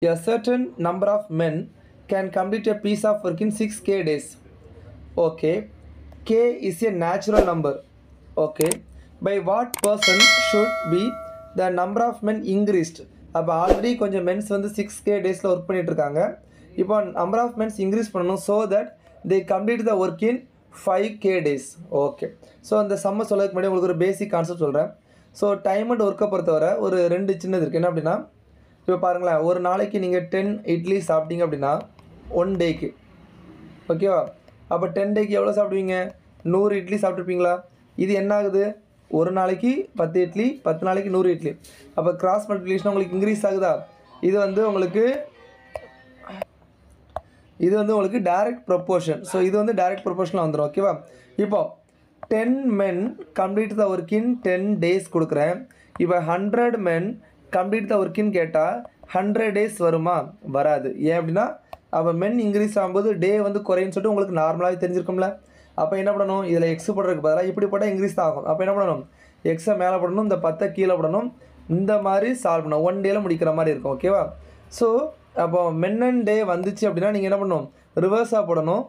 A certain number of men can complete a piece of work in 6k days. Okay, k is a natural number. Okay, by what person should be the number of men increased? அப்போ already கொஞ்சம் men's வந்து 6k டேஸில் work பண்ணிட்டு இருக்காங்க. இப்போ number of men's increase பண்ணணும் so that they complete the work in 5k days. Okay, so அந்த சம்ம சொல்லதுக்கு முன்னாடி உங்களுக்கு ஒரு பேசிக் கான்செப்ட் சொல்கிறேன். ஸோ டைம் அண்ட் ஒர்க்கை பொறுத்தவரை ஒரு ரெண்டு சின்னது இருக்குது. என்ன அப்படின்னா, இப்போ பாருங்களேன், ஒரு நாளைக்கு நீங்கள் 10 இட்லி சாப்பிட்டீங்க அப்படின்னா 1 டேக்கு, ஓகேவா? அப்போ 10 டேக்கு எவ்வளோ சாப்பிடுவீங்க? 100 இட்லி சாப்பிட்ருப்பீங்களா? இது என்ன ஆகுது? ஒரு நாளைக்கு 10 இட்லி, 10 நாளைக்கு 100 இட்லி. அப்போ கிராஸ் மல்டிப்ளிகேஷன் உங்களுக்கு இன்க்ரீஸ் ஆகுதா? இது வந்து உங்களுக்கு டைரக்ட் ப்ரொப்போர்ஷன். ஸோ இது வந்து டைரக்ட் ப்ரொப்போர்ஷனில் வந்துடும். ஓகேவா? இப்போ 10 men complete the work in 10 days கொடுக்குறேன். இப்போ 100 men கம்ப்ளீட் த ஒர்க்கின்னு கேட்டால் 100 டேஸ் வருமா? வராது. ஏன் அப்படின்னா அப்போ மென் இன்க்ரீஸ் ஆகும்போது டே வந்து குறையுன்னு சொல்லிட்டு உங்களுக்கு நார்மலாகவே தெரிஞ்சிருக்கும்ல. அப்போ என்ன பண்ணணும்? இதில் எக்ஸ் போடுறதுக்கு பதிலாக இப்படி போட்டால் இன்க்ரீஸ் தான் ஆகும். அப்போ என்ன பண்ணணும்? எக்ஸை மேலே போடணும், இந்த 10 கீழே போடணும். இந்த மாதிரி சால்வ் பண்ணணும். 1 டேயில் முடிக்கிற மாதிரி இருக்கும். ஓகேவா? ஸோ அப்போ மென் அண்ட் டே வந்துச்சு அப்படின்னா நீங்கள் என்ன பண்ணணும்? ரிவர்ஸாக போடணும்.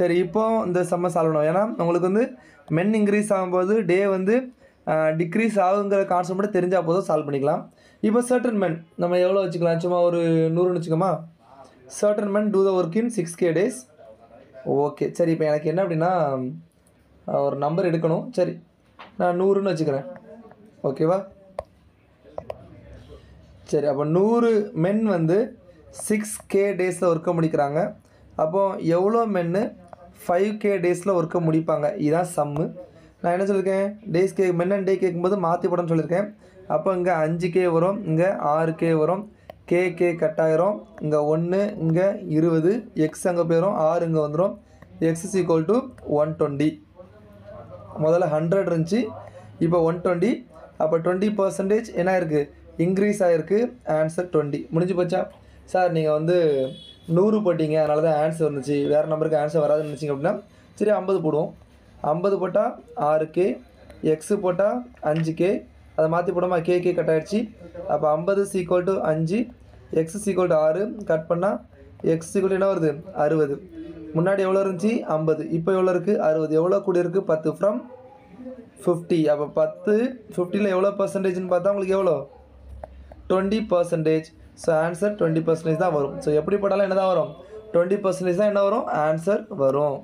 சரி, இப்போ இந்த சம்ம சால்வ் பண்ணணும். ஏன்னா உங்களுக்கு வந்து மென் இன்க்ரீஸ் ஆகும்போது டே வந்து டிக்ரீஸ் ஆகுங்கிற கான்செப்ட் மட்டும் தெரிஞ்சால் போதும், சால்வ் பண்ணிக்கலாம். இப்போ சர்டன் மென் நம்ம எவ்வளோ வச்சுக்கலாம்? சும்மா ஒரு 100ன்னு வச்சுக்கோமா. Certain men to the work in 6k days. Okay, சரி, இப்போ எனக்கு என்ன அப்படின்னா ஒரு நம்பர் எடுக்கணும். சரி, நான் 100ன்னு வச்சுக்கிறேன். ஓகேவா? சரி, அப்போ 100 மென் வந்து 6k டேஸில் ஒர்க்கை முடிக்கிறாங்க. அப்போது எவ்வளோ மென்னு 5k டேஸில் ஒர்க்கை முடிப்பாங்க? இதுதான் சம்மு. நான் என்ன சொல்லியிருக்கேன்? டேஸ் மென் அண்ட் டே கேட்கும்போது மாற்றி போடணும்னு சொல்லியிருக்கேன். அப்போ இங்கே 5k வரும், இங்கே 6k வரும், கே கட்டாயிரும், இங்கே 1, இங்கே 20, எக்ஸ் அங்கே போயிடும், 6 இங்கே வந்துடும். X is equal to 120. முதல்ல 100 இருந்துச்சு, இப்போ 120. அப்போ 20% என்ன ஆயிருக்கு? இன்க்ரீஸ் ஆகிருக்கு. ஆன்சர் 20. முடிஞ்சு போச்சா? சார் நீங்கள் வந்து 100 போட்டிங்க, அதனால தான் ஆன்சர் வந்துச்சு, வேறு நம்பருக்கு ஆன்சர் வராதுன்னு நினச்சிங்க அப்படின்னா சரி 50 போடுவோம். 50 போட்டால் 6k, எக்ஸு போட்டால் 5k, அதை மாற்றி போடாமல் கே கட் ஆகிடுச்சு. அப்போ 50 = 5, எக்ஸ் = 6, கட் பண்ணால் எக்ஸ் = என்ன வருது? 60. முன்னாடி எவ்வளோ இருந்துச்சு? 50. இப்போ எவ்வளோ இருக்குது? 60. எவ்வளோ கூட இருக்குது? 10 ஃப்ரம் 50. அப்போ 10 50ல் எவ்வளோ பர்சன்டேஜ்னு பார்த்தா உங்களுக்கு எவ்வளோ? 20%. ஸோ ஆன்சர் 20% தான் வரும். ஸோ எப்படி போட்டாலும் என்ன தான் வரும்? 20% தான் என்ன வரும்? ஆன்சர் வரும்.